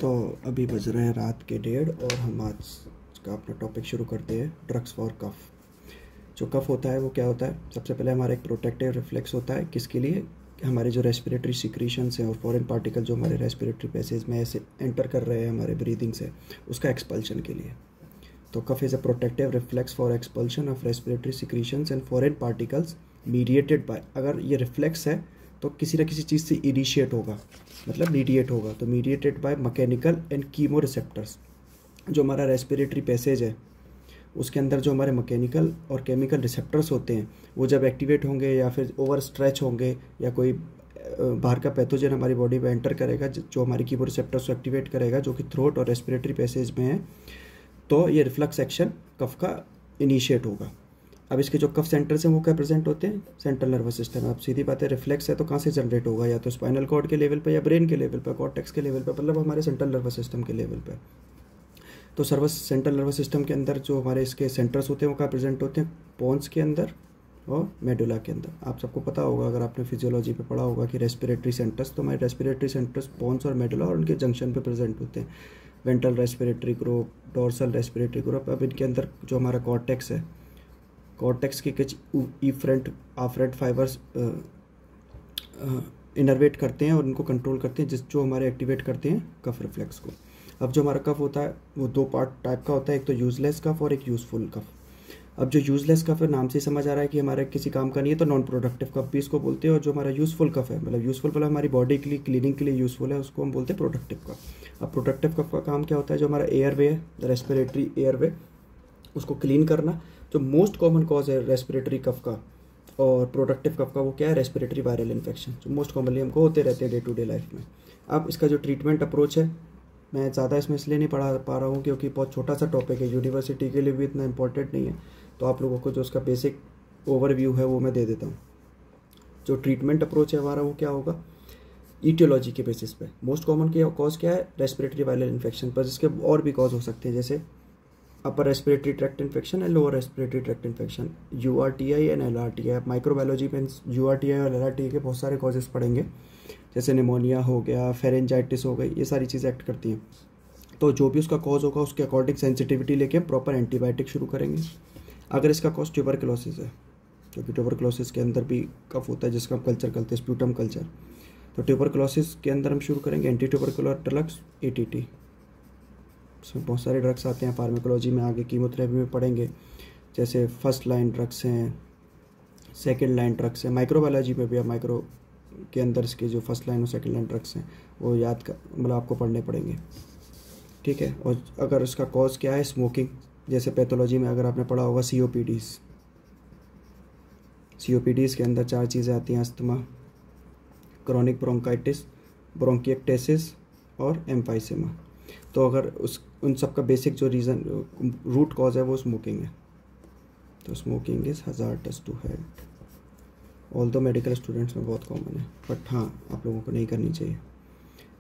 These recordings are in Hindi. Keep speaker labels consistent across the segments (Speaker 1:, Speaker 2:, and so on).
Speaker 1: तो अभी बज रहे हैं रात के 1:30 और हम आज का अपना टॉपिक शुरू करते हैं, ड्रग्स फॉर कफ। जो कफ होता है वो क्या होता है? सबसे पहले हमारा एक प्रोटेक्टिव रिफ्लेक्स होता है। किसके लिए? हमारे जो रेस्पिरेटरी सिक्रीशंस हैं और फॉरेन पार्टिकल जो हमारे रेस्पिरेटरी पैसेज में ऐसे एंटर कर रहे हैं हमारे ब्रीदिंग से, उसका एक्सपल्शन के लिए। तो cough is a protective reflex for expulsion of respiratory secretions and foreign particles mediated by. अगर ये रिफ्लेक्स है तो किसी न किसी चीज़ से इनिशिएट होगा, मतलब मीडिएट होगा। तो mediated by mechanical and chemo receptors. जो हमारा रेस्पिरेटरी पैसेज है उसके अंदर जो हमारे मैकेनिकल और केमिकल रिसेप्टर्स होते हैं वो जब एक्टिवेट होंगे या फिर ओवर स्ट्रेच होंगे या कोई बाहर का पैथोजन हमारी बॉडी में एंटर करेगा जो हमारी कीमो रिसेप्टर्स को एक्टिवेट करेगा, जो कि थ्रोट और रेस्पिरेटरी पैसेज में है, तो ये रिफ्लक्स एक्शन कफ का इनिशिएट होगा। अब इसके जो कफ सेंटर्स हैं वो क्या प्रेजेंट होते हैं? Central nervous system. अब सीधी बात है, रिफ्लेक्स है तो कहाँ से जनरेट होगा? या तो स्पाइनल कॉर्ड के लेवल पे या ब्रेन के लेवल पे, कॉर्टेक्स के लेवल पे, मतलब हमारे सेंट्रल नर्वस सिस्टम के लेवल पे। तो सेंट्रल नर्वस सिस्टम के अंदर जो हमारे इसके सेंटर्स होते हैं वो कहाँ प्रेजेंट होते हैं? पोन्स के अंदर और मेडुला के अंदर। आप सबको पता होगा अगर आपने फिजियोलॉजी पे पढ़ा होगा कि रेस्पिरेटरी सेंटर्स, तो हमारे रेस्पिरेटरी सेंटर्स पोन्स और मेडुला और उनके जंक्शन पे प्रेजेंट होते हैं। Ventral respiratory group, dorsal respiratory group. अब इनके अंदर जो हमारा कॉर्टेक्स है, कॉर्टेक्स के कुछ इफ्रंट आफ्रंट फाइबर्स इनर्वेट करते हैं और उनको कंट्रोल करते हैं, जो हमारे एक्टिवेट करते हैं कफ रिफ्लेक्स को। अब जो हमारा कफ होता है वो दो पार्ट टाइप का होता है, एक तो यूजलेस कफ और एक यूज़फुल कफ। अब जो यूजलेस कफ है, नाम से समझ आ रहा है कि हमारे किसी काम का नहीं है, तो नॉन प्रोडक्टिव कफ भी इसको बोलते हैं। और जो हमारा यूज़फुल कफ है, मतलब यूज़फुल मतलब हमारी बॉडी के लिए क्लीनिंग के लिए यूज़फुल है, उसको हम बोलते हैं प्रोडक्टिव कफ। अब प्रोडक्टिव कफ का काम क्या होता है? जो हमारा एयरवे है, रेस्पिरेटरी एयरवे, उसको क्लीन करना। जो मोस्ट कॉमन कॉज है रेस्पिरेटरी कफ का और प्रोडक्टिव कफ का वो क्या है? रेस्पिरेटरी वायरल इन्फेक्शन, जो मोस्ट कॉमनली हमको होते रहते हैं डे टू डे लाइफ में। अब इसका जो ट्रीटमेंट अप्रोच है, मैं ज़्यादा इसमें इसलिए नहीं पढ़ा पा रहा हूँ क्योंकि बहुत छोटा सा टॉपिक है, यूनिवर्सिटी के लिए भी इतना इंपॉर्टेंट नहीं है। तो आप लोगों को जो उसका बेसिक ओवरव्यू है वो मैं दे देता हूँ। जो ट्रीटमेंट अप्रोच है हमारा वो क्या होगा? ईटियोलॉजी के बेसिस पे। मोस्ट कॉमन की कॉज क्या है? रेस्पिरेटरी वायरल इन्फेक्शन, पर इसके और भी कॉज हो सकते हैं, जैसे अपर respiratory tract infection and lower respiratory tract infection, URTI and LRTI। आप माइक्रोबायोलॉजी में URTI और LRTI के बहुत सारे कॉजेस पढ़ेंगे, जैसे निमोनिया हो गया, फेरेंजाइटिस हो गई, ये सारी चीज़ें एक्ट करती हैं। तो जो भी उसका कॉज होगा उसके अकॉर्डिंग सेंसिटिविटी लेके हम प्रॉपर एंटीबायोटिक शुरू करेंगे। अगर इसका कॉज ट्यूबरक्लोसिस है, क्योंकि ट्यूबरक्लोसिस के अंदर भी कफ होता है जिसका हम कल्चर करते हैं, स्प्यूटम कल्चर, तो ट्यूबरक्लोसिस के अंदर हम शुरू करेंगे एंटी ट्यूबरकुलर ड्रग्स, ATT। इसमें बहुत सारे ड्रग्स आते हैं, फार्माकोलॉजी में आगे कीमोथेरेपी में पढ़ेंगे, जैसे फर्स्ट लाइन ड्रग्स हैं, सेकेंड लाइन ड्रग्स हैं। माइक्रोबायोलॉजी में भी आप माइक्रो के अंदर इसके जो फर्स्ट लाइन और सेकेंड लाइन ड्रग्स हैं वो मतलब आपको पढ़ने पड़ेंगे, ठीक है। और अगर इसका कॉज क्या है? स्मोकिंग। जैसे पैथोलॉजी में अगर आपने पढ़ा होगा COPDs के अंदर 4 चीज़ें आती हैं: अस्थमा, क्रॉनिक ब्रोंकाइटिस, ब्रोंकिएक्टेसिस और एम्फाइसेमा। तो अगर उन सब का बेसिक जो रीज़न रूट कॉज है वो स्मोकिंग है। तो smoking is hazardous to health, although medical students में बहुत कॉमन है, बट हाँ आप लोगों को नहीं करनी चाहिए।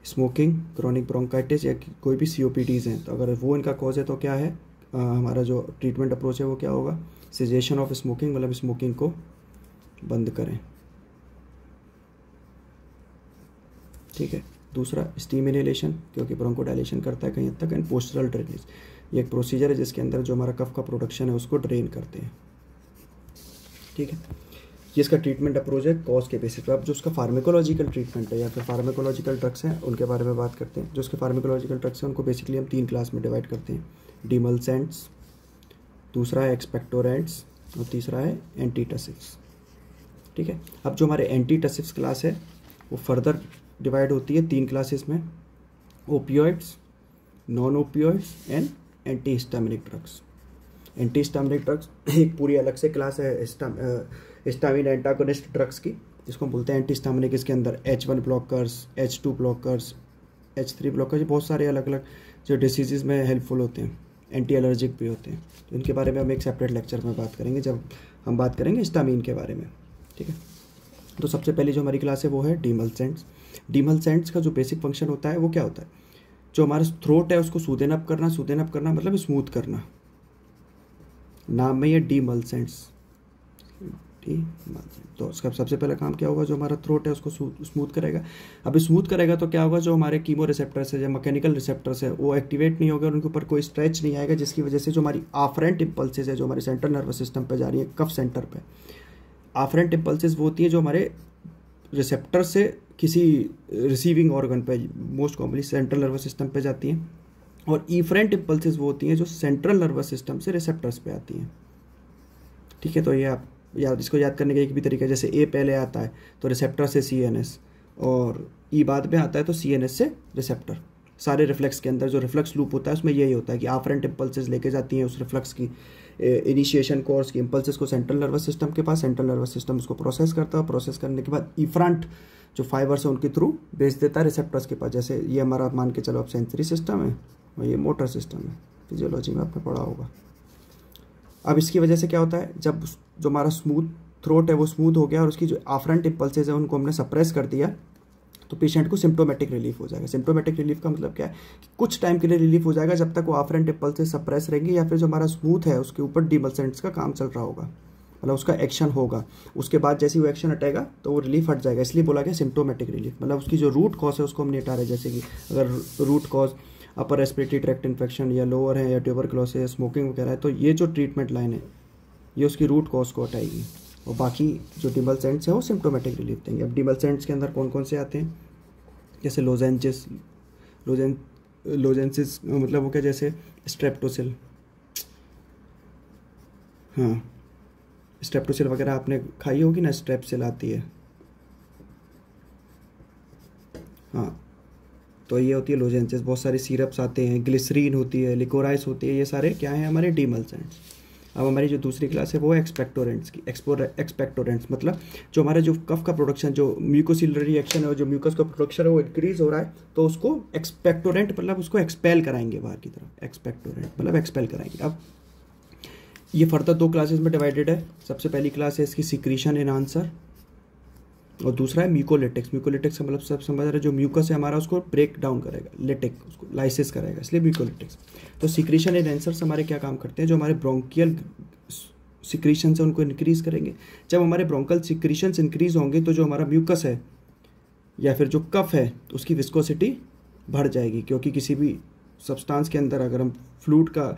Speaker 1: स्मोकिंग, क्रॉनिक ब्रोंकाइटिस या कोई भी COPDs हैं, तो अगर वो इनका कॉज है तो क्या है? हमारा जो ट्रीटमेंट अप्रोच है वो क्या होगा? सिजेशन ऑफ स्मोकिंग, मतलब स्मोकिंग को बंद करें, ठीक है। दूसरा स्टीम इनहेलेशन, क्योंकि ब्रोंकोडायलेशन करता है कहीं हद तक, एंड पोस्टरल ड्रेनेज। ये एक प्रोसीजर है जिसके अंदर जो हमारा कफ का प्रोडक्शन है उसको ड्रेन करते हैं, ठीक है। ये इसका ट्रीटमेंट अप्रोच है कॉज के बेसिस पे। अब जो उसका फार्माकोलॉजिकल ट्रीटमेंट है या फिर फार्माकोलॉजिकल ड्रग्स हैं उनके बारे में बात करते हैं। जो उसके फार्माकोलॉजिकल ड्रग्स हैं उनको बेसिकली हम 3 क्लास में डिवाइड करते हैं: डिमल्सेंट्स, दूसरा है एक्सपेक्टोरेंट्स और तीसरा है एंटीटसिव्स, ठीक है। अब जो हमारे एंटीटसिव्स क्लास है वो फर्दर डिवाइड होती है 3 क्लासेस में: opioids, non opioids and antihistaminic drugs. Antihistaminic drugs एक पूरी अलग से क्लास है हिस्टामिन एंटागोनिस्ट ड्रग्स की, जिसको हम बोलते हैं एंटीहिस्टामिनिक। इसके अंदर H1 blockers, H2 blockers, H3 blockers, बहुत सारे अलग अलग जो डिसीज़ में हेल्पफुल होते हैं, एंटी एलर्जिक भी होते हैं। तो इनके बारे में हम एक सेपरेट लेक्चर में बात करेंगे जब हम बात करेंगे हिस्टामिन के बारे में, ठीक है। तो सबसे पहले जो हमारी क्लास है वो है डिमल्सेंट्स। डिमल्सेंट्स का जो बेसिक फंक्शन होता है वो क्या होता है? जो हमारा थ्रोट है उसको सूदेन अप करना मतलब स्मूथ करना। नाम में ये डिमल्सेंट्स, ठीक। तो उसका सबसे पहला काम क्या होगा, जो हमारा थ्रोट है उसको स्मूथ करेगा। अब स्मूथ करेगा तो क्या होगा, जो हमारे कीमो रिसेप्टर्स है या मैकेनिकल रिसेप्टर्स है वो एक्टिवेट नहीं होगा, उनके ऊपर कोई स्ट्रेच नहीं आएगा, जिसकी वजह से जो हमारी आफरेंट इम्पल्सेस है जो हमारे सेंट्रल नर्वस सिस्टम पे जा रही है कफ सेंटर पे, आफरेंट इम्पल्सेस वो होती है जो हमारे रिसेप्टर से किसी रिसीविंग ऑर्गन पे, most commonly central nervous system पे जाती हैं, और इफरेंट इम्पल्सेस वो होती हैं जो सेंट्रल नर्वस सिस्टम से रिसेप्टर्स पे आती हैं। ठीक है, तो ये आप इसको याद करने का एक भी तरीका, जैसे ए पहले आता है तो रिसेप्टर से सीएनएस, और ई बाद में आता है तो सीएनएस से रिसेप्टर। सारे रिफ्लेक्स के अंदर जो रिफ्लेक्स लूप होता है उसमें यही होता है कि आफरेंट इम्पल्सेस लेके जाती हैं उस रिफ्लेक्स की इनिशिएशन कोर्स की इम्पल्सेस को सेंट्रल नर्वस सिस्टम के पास, सेंट्रल नर्वस सिस्टम उसको प्रोसेस करता है, प्रोसेस करने के बाद इफ्रंट जो फाइबर्स है उनके थ्रू भेज देता है रिसेप्टर्स के पास। जैसे ये हमारा मान के चलो अब सेंसरी सिस्टम है और ये मोटर सिस्टम है, फिजियोलॉजी में आपने पढ़ा होगा। अब इसकी वजह से क्या होता है, जब जो हमारा स्मूथ थ्रोट है वो स्मूथ हो गया और उसकी जो आफरेंट इम्पल्सेस है उनको हमने सप्रेस कर दिया, तो पेशेंट को सिम्टोमेटिक रिलीफ हो जाएगा। सिम्टोमेटिक रिलीफ का मतलब क्या है कि कुछ टाइम के लिए रिलीफ हो जाएगा जब तक वो आफरेंट इम्पल्सेस सप्रेस रहेंगे या फिर जो हमारा स्मूथ है उसके ऊपर डिमल्सेंट्स का काम चल रहा होगा, मतलब उसका एक्शन होगा। उसके बाद जैसे वो एक्शन हटेगा तो वो रिलीफ हट जाएगा, इसलिए बोला गया सिम्टोमेटिक रिलीफ। मतलब उसकी जो रूट कॉज है उसको हम नहीं हटा रहे, जैसे कि अगर root cause upper respiratory tract infection या लोअर है या ट्यूबरकुलोसिस या स्मोकिंग वगैरह है, तो ये जो ट्रीटमेंट लाइन है ये उसकी रूट कॉज को हटाएगी, और बाकी जो डिमल्सेंट्स हैं वो सिम्टोमेटिक रिलीफ देंगे। अब डिमल्सेंट्स के अंदर कौन कौन से आते हैं, जैसे लोजेंसिस मतलब वो क्या, जैसे स्ट्रेप्टोसिल, हाँ स्ट्रेप्टोसिल वगैरह आपने खाई होगी ना, स्ट्रेप्सिल आती है, हाँ तो ये होती है लोजेंसिस। बहुत सारे सिरप्स आते हैं, ग्लिसरीन होती है, लिकोराइस होती है, ये सारे क्या हैं हमारे डिमल्सेंट्स। अब हमारी जो दूसरी क्लास है वो है एक्सपेक्टोरेंट्स की। एक्सपेक्टोरेंट्स मतलब जो हमारे जो कफ का प्रोडक्शन, जो म्यूकोसिलरी एक्शन है और जो म्यूकस का प्रोडक्शन है वो इंक्रीज हो रहा है, तो उसको एक्सपेक्टोरेंट मतलब उसको एक्सपेल कराएंगे बाहर की तरफ। एक्सपेक्टोरेंट मतलब एक्सपेल कराएंगे। अब ये फर्दर दो क्लासेस में डिवाइडेड है। सबसे पहली क्लास है इसकी सिक्रीशन एनहांसर और दूसरा है म्यूकोलिटिक्स। म्यूकोलिटिक्स का मतलब सब समझ रहे हैं, जो म्यूकस है हमारा उसको ब्रेक डाउन करेगा, लिटिक उसको लाइसिस करेगा, इसलिए म्यूकोलिटिक्स। तो सिक्रीशन एनहांसर्स हमारे क्या काम करते हैं, जो हमारे ब्रोंकियल सिक्रीशन है उनको इंक्रीज करेंगे। जब हमारे ब्रोंकल सिक्रीशंस इंक्रीज होंगे तो जो हमारा म्यूकस है या फिर जो कफ है उसकी विस्कोसिटी बढ़ जाएगी, क्योंकि किसी भी सब्सटेंस के अंदर अगर हम फ्लूइड का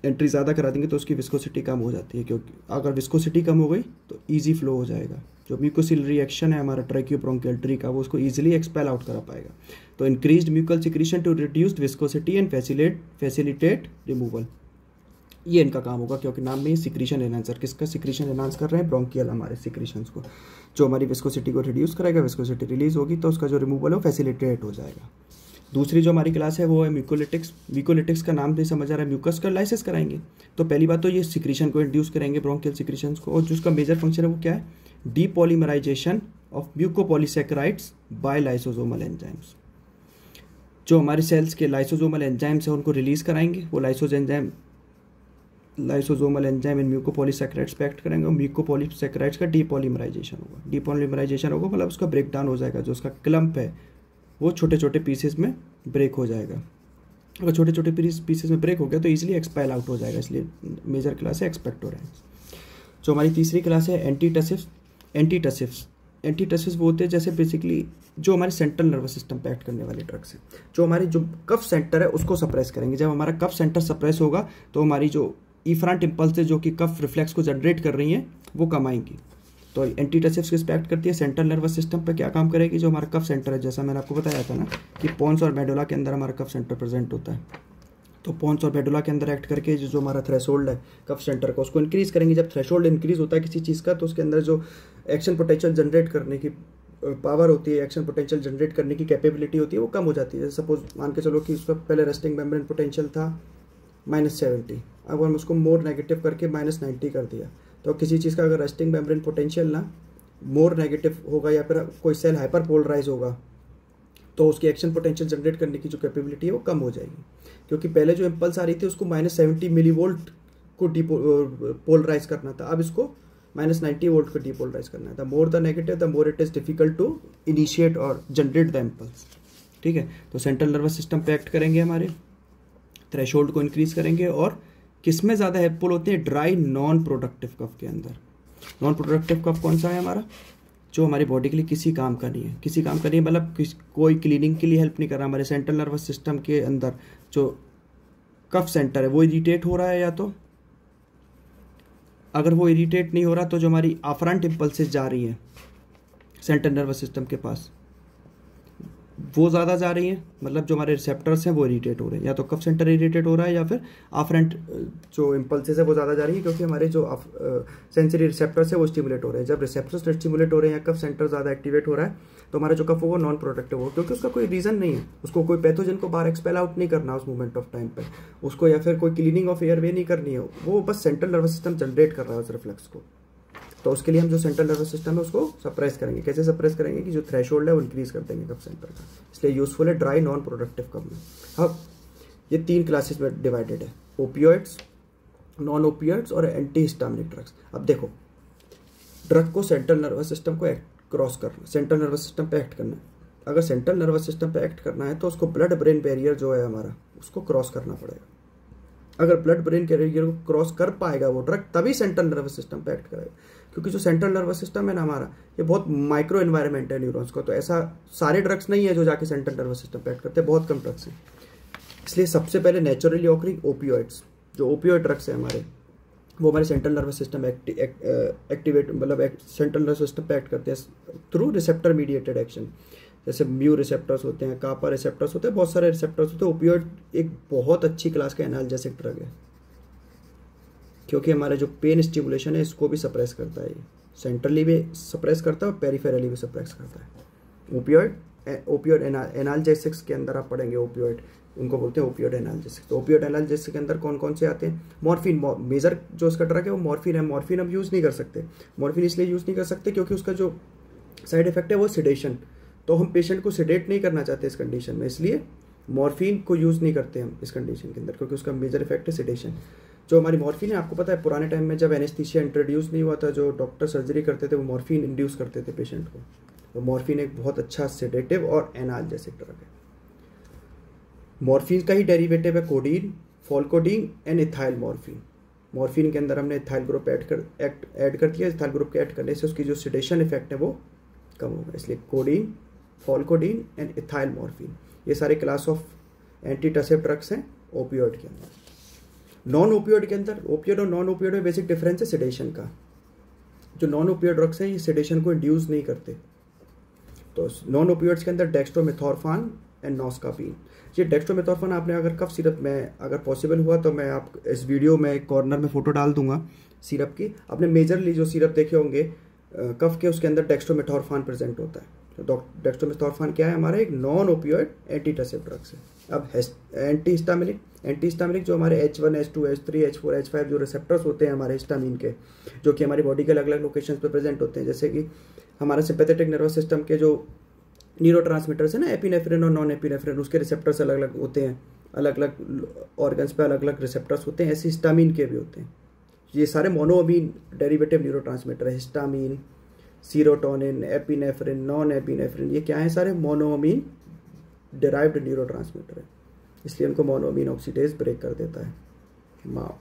Speaker 1: एंट्री ज़्यादा करा देंगे तो उसकी विस्कोसिटी कम हो जाती है, क्योंकि अगर विस्कोसिटी कम हो गई तो इजी फ्लो हो जाएगा। जो म्यूकोसिलरी एक्शन है हमारा ट्रैकियोब्रोंकियल ट्री का, वो उसको इजीली एक्सपेल आउट करा पाएगा। तो increased mucal secretion to reduced viscosity and facilitate removal, ये इनका काम होगा, क्योंकि नाम में सिक्रीशन एनहांसर। किसका सिक्रीशन एनहांस कर रहे हैं, ब्रोंकियल हमारे सिक्रीशंस को, जो हमारी विस्कोसिटी को रिड्यूस करेगा। विस्कोसिटी रिलीज होगी तो उसका जो रिमूवल है फैसिलिटेट हो जाएगा। दूसरी जो हमारी क्लास है वो है म्यूकोलिटिक्स। म्यूकोलिटिक्स का नाम नहीं समझ आ रहा है, म्यूकस का लाइसिस कराएंगे। तो पहली बात तो ये सिक्रीशन को इंड्यूस करेंगे, ब्रोंकियल सिक्रीशंस को, और जिसका मेजर फंक्शन है वो क्या है, depolymerisation of mucopolysaccharides by lysosomal enzymes. जो हमारे सेल्स के लाइसोसोमल एंजाइम्स हैं उनको रिलीज कराएंगे। वो लाइसोसोमल एंजाइम इन म्यूकोपॉलीसैकेराइड्स पे एक्ट करेंगे और म्यूकोपॉलीसैकेराइड्स का डीपॉलीमराइजेशन होगा। डीपॉलीमराइजेशन होगा मतलब उसका ब्रेक डाउन हो जाएगा, जो उसका क्लम्प है वो छोटे छोटे पीसेस में ब्रेक हो जाएगा। अगर छोटे छोटे पीसेस में ब्रेक हो गया तो इजीली एक्सपेल आउट हो जाएगा, इसलिए मेजर क्लास है एक्सपेक्टोरेंट्स। जो हमारी तीसरी क्लास है एंटीटसिव्स वो होते हैं जैसे बेसिकली जो हमारे सेंट्रल नर्वस सिस्टम पे एक्ट करने वाले ड्रग्स हैं, जो हमारी जो कफ सेंटर है उसको सप्रेस करेंगे। जब हमारा कफ सेंटर सप्रेस होगा तो हमारी जो इफ्रंट इम्पल्स जो कि कफ रिफ्लेक्स को जनरेट कर रही हैं वो कम आएंगी। तो एंटीटसिव्स किस पे एक्ट करती है, सेंट्रल नर्वस सिस्टम पे। क्या काम करेगी, जो हमारा कफ सेंटर है, जैसा मैंने आपको बताया था ना कि पोन्स और मेडुला के अंदर हमारा कफ सेंटर प्रेजेंट होता है, तो पोन्स और मेडुला के अंदर एक्ट करके जो हमारा थ्रेशोल्ड है कफ सेंटर का उसको इंक्रीज करेंगे। जब थ्रेशोल्ड इंक्रीज होता है किसी चीज़ का तो उसके अंदर जो एक्शन पोटेंशियल जनरेट करने की पावर होती है, एक्शन पोटेंशियल जनरेट करने की कैपेबिलिटी होती है, वो कम हो जाती है। जैसे सपोज मान के चलो कि उसका पहले रेस्टिंग मेम्ब्रेन पोटेंशियल था -70, अब हम उसको मोर नेगेटिव करके -90 कर दिया, तो किसी चीज़ का अगर रेस्टिंग मेम्ब्रेन पोटेंशियल ना मोर नेगेटिव होगा या फिर कोई सेल हाइपर पोलराइज होगा तो उसकी एक्शन पोटेंशियल जनरेट करने की जो कैपेबिलिटी है वो कम हो जाएगी, क्योंकि पहले जो इम्पल्स आ रही थी उसको -70 मिलीवोल्ट को पोलराइज करना था, अब इसको -90 वोल्ट को डीपोलराइज करना था। More the negative the more it is difficult to initiate और जनरेट द इम्पल्स। ठीक है, तो सेंट्रल नर्वस सिस्टम पे एक्ट करेंगे, हमारे थ्रेशोल्ड को इंक्रीज करेंगे, और किस में ज़्यादा हेल्पफुल होते हैं, ड्राई नॉन प्रोडक्टिव कफ के अंदर। नॉन प्रोडक्टिव कफ कौन सा है हमारा, जो हमारी बॉडी के लिए किसी काम का नहीं है, किसी काम का नहीं है मतलब कोई क्लीनिंग के लिए हेल्प नहीं कर रहा। हमारे सेंट्रल नर्वस सिस्टम के अंदर जो कफ सेंटर है वो इरिटेट हो रहा है, या तो अगर वो इरिटेट नहीं हो रहा तो जो हमारी आफरेंट इम्पल्सेस जा रही हैं सेंट्रल नर्वस सिस्टम के पास वो ज़्यादा जा रही हैं, मतलब जो हमारे रिसेप्टर्स हैं वो इरिटेट हो रहे हैं, या तो कफ सेंटर इरिटेट हो रहा है या फिर आफरेंट जो इम्पल्सेस है वो ज़्यादा जा रही है, क्योंकि हमारे जो सेंसरी रिसेप्टर्स है वो स्टिमुलेट हो रहे हैं। जब रिसेप्टर्स स्टिमुलेट हो रहे हैं या कफ सेंटर ज़्यादा एक्टिवेट हो रहा है तो हमारा जो कफ हो वो नॉन प्रोडक्टिव हो, क्योंकि उसका कोई रीज़न नहीं है, उसको कोई पैथोजन को बाहर एक्सपेल आउट नहीं करना उस मोमेंट ऑफ टाइम पर उसको, या फिर कोई क्लीनिंग ऑफ एयर वे नहीं करनी है, वो बस सेंट्रल नर्वस सिस्टम जनरेट कर रहा है उस रिफ्लेक्स को। तो उसके लिए हम जो सेंट्रल नर्वस सिस्टम है उसको सप्रेस करेंगे। कैसे सप्रेस करेंगे कि जो थ्रेशोल्ड है वो इंक्रीज कर देंगे कफ सेंटर का, इसलिए यूजफुल है ड्राई नॉन प्रोडक्टिव कफ में। अब ये 3 क्लासेस में डिवाइडेड है, ओपियोइड्स, नॉन ओपियोइड्स और एंटी हिस्टामिनिक ड्रग्स। अब देखो, ड्रग को सेंट्रल नर्वस सिस्टम को क्रॉस करना, सेंट्रल नर्वस सिस्टम पे एक्ट करना है। अगर सेंट्रल नर्वस सिस्टम पे एक्ट करना है तो उसको ब्लड ब्रेन बैरियर जो है हमारा उसको क्रॉस करना पड़ेगा। अगर ब्लड ब्रेन बैरियर को क्रॉस कर पाएगा वो ड्रग तभी सेंट्रल नर्वस सिस्टम पे एक्ट करेगा, क्योंकि जो सेंट्रल नर्वस सिस्टम है ना हमारा ये बहुत माइक्रो एनवायरनमेंट है न्यूरॉन्स को, तो ऐसा सारे ड्रग्स नहीं है जो जाके सेंट्रल नर्वस सिस्टम पे एक्ट करते हैं, बहुत कम ड्रग्स हैं। इसलिए सबसे पहले नेचुरली ऑकरिंग ओपियोइड्स, जो ओपियोइड ड्रग्स है हमारे वो हमारे सेंट्रल नर्वस सिस्टम एक्टिवेट मतलब सेंट्रल नर्वस सिस्टम पे एक्ट करते हैं थ्रू रिसेप्टर मीडिएटेड एक्शन। जैसे म्यू रिसेप्टर्स होते हैं, कापा रिसेप्टर्स होते हैं, बहुत सारे रिसेप्टर्स होते हैं। ओपियोइड एक बहुत अच्छी क्लास का एनाल्जेसिक ड्रग है, क्योंकि हमारे जो पेन स्टिमुलेशन है इसको भी सप्रेस करता है, सेंट्रली भी सप्रेस करता है और पेरिफेरली भी सप्रेस करता है। ओपियोइड एनाल्जेसिक्स के अंदर आप पढ़ेंगे ओपियोइड, उनको बोलते हैं ओपियोइड एनाल्जेसिक्स। तो ओपियोइड एनाल्जेसिक्स के अंदर कौन कौन से आते हैं, मॉर्फिन, मेजर जो उसका ड्रग है वो मॉर्फिन है। मॉर्फिन हम यूज़ नहीं कर सकते, मॉर्फिन इसलिए यूज़ नहीं कर सकते क्योंकि उसका जो साइड इफेक्ट है वो सिडेशन, तो हम पेशेंट को सिडेट नहीं करना चाहते इस कंडीशन में, इसलिए मॉर्फिन को यूज़ नहीं करते हम इस कंडीशन के अंदर, क्योंकि उसका मेजर इफेक्ट है सिडेशन। जो हमारी मॉर्फिन है, आपको पता है पुराने टाइम में जब एनेस्थीसिया इंट्रोड्यूस नहीं हुआ था, जो डॉक्टर सर्जरी करते थे वो मॉर्फिन इंड्यूस करते थे पेशेंट को। तो मॉर्फिन एक बहुत अच्छा सेडेटिव और एनाल्जेसिक ड्रग है। मॉर्फिन का ही डेरिवेटिव है codeine, pholcodine and ethyl morphine. Morphine के अंदर हमने इथाइल ग्रुप ऐड कर दिया, इथाइल ग्रुप के ऐड करने से उसकी जो सिडेशन इफेक्ट है वो कम होगा, इसलिए codeine, pholcodine and ethyl morphine ये सारे क्लास ऑफ एंटीटसेव ड्रग्स हैं ओपियोइड के अंदर। नॉन ओपियोइड के अंदर, ओपियोइड और नॉन ओपियोइड में बेसिक डिफरेंस है सिडेशन का। जो नॉन ओपियोइड ड्रग्स हैं ये सिडेशन को इंड्यूस नहीं करते। तो नॉन ओपियोइड्स के अंदर डेक्स्ट्रोमेथोर्फान एंड नॉस्कापीन। ये डेक्स्ट्रोमेथोर्फान आपने अगर कफ सिरप में, अगर पॉसिबल हुआ तो मैं आप इस वीडियो में कॉर्नर में फोटो डाल दूंगा सिरप की। आपने मेजरली जो सिरप देखे होंगे कफ के, उसके अंदर डेक्स्ट्रोमेथोर्फान प्रेजेंट होता है। तो डेक्स्ट्रोमेथोर्फान क्या है, हमारा एक नॉन ओपियोइड एंटीटसेव ड्रग्स है। अब एंटीहिस्टामिनिक जो हमारे H1, H2, H3, H4, H5 जो रिसेप्टर्स होते हैं हमारे हिस्टामिन के, जो कि हमारी बॉडी के अलग अलग लोकेशन पर प्रेजेंट होते हैं, जैसे कि हमारा सिंपैथेटिक नर्वस सिस्टम के जो न्यूरोट्रांसमीटर्स है ना, एपिनेफ्रिन और नॉन एपिनेफ्रिन, उसके रिसेप्टर्स अलग अलग होते हैं, अलग अलग ऑर्गन्स पे अलग अलग रिसेप्टर्स होते हैं, ऐसे हिस्टामिन के भी होते हैं। ये सारे मोनोअमीन डेरिवेटिव न्यूरोट्रांसमीटर है, histamine, serotonin, epinephrine, non epinephrine, ये क्या है, सारे मोनोअमीन डिराइव्ड न्यूरोट्रांसमीटर है, इसलिए उनको मोनोअमीन ऑक्सीडेज ब्रेक कर देता है माओ।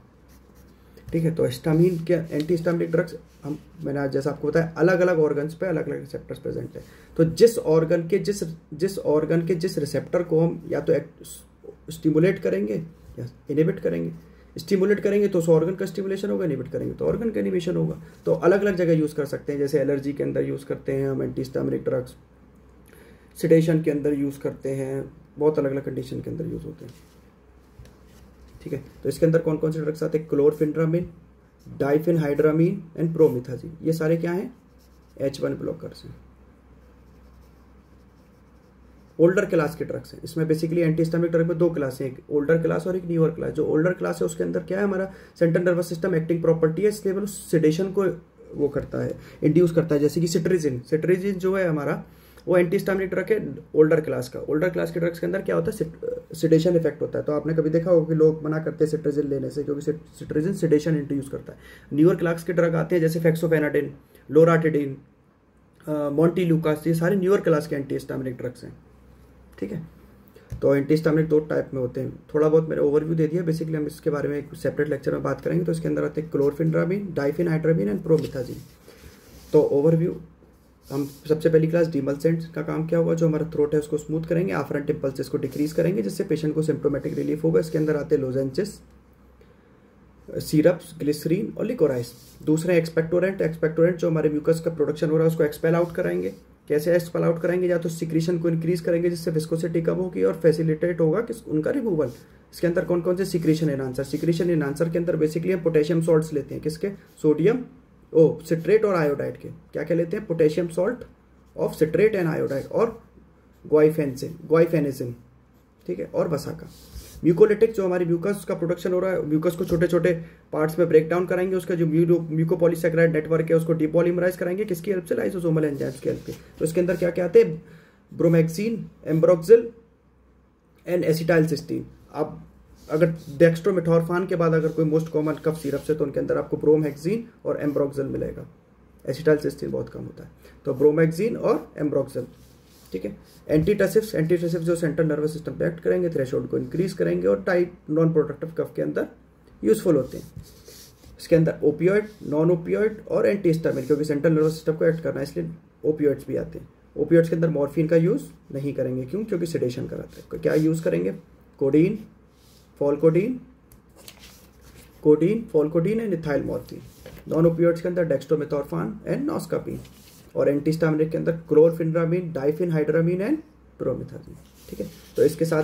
Speaker 1: ठीक है, तो हिस्टामिन के एंटी हिस्टामिनिक ड्रग्स मैंने आज जैसा आपको बताया अलग अलग ऑर्गन्स पे अलग अलग रिसेप्टर्स प्रेजेंट है। तो जिस ऑर्गन के जिस रिसेप्टर को हम या तो स्टिमुलेट करेंगे या इनहिबिट करेंगे, स्टिमुलेट करेंगे तो उस ऑर्गन का स्टिमुलेशन होगा, इनहिबिट करेंगे तो ऑर्गन का इनहिबिशन होगा। तो अलग अलग जगह यूज़ कर सकते हैं, जैसे एलर्जी के अंदर यूज़ करते हैं हम एंटी हिस्टामिनिक ड्रग्स, सिडेशन के अंदर यूज़ करते हैं, बहुत अलग अलग कंडीशन के अंदर यूज़ होते हैं। ठीक है, तो इसके अंदर कौन कौन से ड्रग्स आते हैं, क्लोरफिनड्रामिन, डाइफेनहाइड्रामीन एंड प्रोमिथाजिन, ये सारे क्या हैं, H1 ब्लॉकर्स हैं, ओल्डर क्लास के ड्रग्स हैं। इसमें बेसिकली एंटीहिस्टामिनिक ड्रग में 2 क्लास हैं, एक ओल्डर क्लास और एक न्यूअर क्लास। जो ओल्डर क्लास है उसके अंदर क्या है, हमारा central nervous system acting property है, इसलिए वो सिडेशन को वो करता है, इंड्यूस करता है, जैसे कि सिट्रिजिन जो है हमारा वो एंटीहिस्टामिनिक ड्रग है ओल्डर क्लास का। ओल्डर क्लास के ड्रग्स के अंदर क्या होता है, सिडेशन इफेक्ट होता है। तो आपने कभी देखा होगा कि लोग मना करते हैं सिट्रिजिन लेने से, क्योंकि सिट्रिजिन सिडेशन इंड्यूस करता है। न्यूअर क्लास के ड्रग आते हैं जैसे फेक्सोफेनाडिन, लोराटिडिन, मॉन्टील्यूकास, ये सारे न्यूअर क्लास के एंटीहिस्टामिनिक ड्रग्स हैं। ठीक है, तो एंटीहिस्टामिनिक 2 टाइप में होते हैं, थोड़ा बहुत मैंने ओवरव्यू दे दिया, बेसिकली हम इसके बारे में एक सेपरेट लेक्चर में बात करेंगे। तो इसके अंदर आते हैं क्लोरफेनड्रामीन, डाइफेनहाइड्रामीन एंड प्रोमिथाजीन। तो ओवरव्यू, हम सबसे पहली क्लास डिमल्सेंट का काम क्या होगा, जो हमारा थ्रोट है उसको स्मूथ करेंगे, आफ्रंट इम्पल्सेस को डिक्रीज करेंगे, जिससे पेशेंट को सिम्प्टोमेटिक रिलीफ होगा। इसके अंदर आते हैं लोजेंचेस, सिरप्स, ग्लिसरीन और लिकोराइस। दूसरे एक्सपेक्टोरेंट, एक्सपेक्टोरेंट जो हमारे म्यूकस का प्रोडक्शन हो रहा है उसको एक्सपेल आउट कराएंगे। कैसे एक्सपेल आउट कराएंगे, या तो सिक्रीशन को इंक्रीज करेंगे जिससे विस्कोसिटी कम होगी और फैसिलिटेट होगा कि उनका रिमूवल। इसके अंदर कौन कौन से सिक्रीशन एनहांसर, सिक्रीशन एनहांसर के अंदर बेसिकली हम पोटेशियम सॉल्ट्स लेते हैं, किसके, सोडियम सिट्रेट और आयोडाइड के। क्या क्या लेते हैं, potassium salt of citrate and iodide और ग्वाइफेनेसिन, ठीक है, और वसा का। म्यूकोलिटिक जो हमारी म्यूकस का प्रोडक्शन हो रहा है, म्यूकस को छोटे छोटे पार्ट्स में ब्रेक डाउन कराएंगे, उसका जो म्यूकोपॉलीसैकेराइड नेटवर्क है उसको डिपॉलीमराइज कराएंगे, किसकी हेल्प से, लाइसोसोमल एंजाइम्स की हेल्प से। तो इसके अंदर क्या क्या आते हैं, ब्रोमैक्सिन, एम्ब्रोक्सिल एंड एसिटाइलसिस्टीन। अब अगर डेक्स्ट्रोमेथॉर्फान के बाद अगर कोई मोस्ट कॉमन कफ सिरप से, तो उनके अंदर आपको ब्रोमैक्सिन और एम्ब्रोक्सिल मिलेगा, एसिटाइलसिस्टीन बहुत कम होता है। तो ब्रोमैक्सिन और एम्ब्रोक्सिल, ठीक है। एंटीटसिव्स, एंटीटसिव्स जो सेंट्रल नर्वस सिस्टम पे एक्ट करेंगे, थ्रेशोल्ड को इंक्रीज करेंगे और टाइट नॉन प्रोडक्टिव कफ के अंदर यूजफुल होते हैं। इसके अंदर ओपियोइड, नॉन ओपियोइड और एंटीहिस्टामिन, क्योंकि सेंट्रल नर्वस सिस्टम को एक्ट करना है इसलिए ओपियोइड्स भी आते हैं। ओपियोइड्स के अंदर मॉर्फिन का यूज नहीं करेंगे, क्यों, क्योंकि सिडेशन कराता है। क्या यूज करेंगे, codeine, pholcodine, pholcodine and ethyl morphine. Non opioids के अंदर डेक्स्ट्रोमेथॉर्फान एंड नॉस्कापिन, और एंटीहिस्टामिनिक के अंदर क्लोरफेनड्रामीन, डाइफेनहाइड्रामीन एंड प्रोमिथाजीन, ठीक है। तो इसके साथ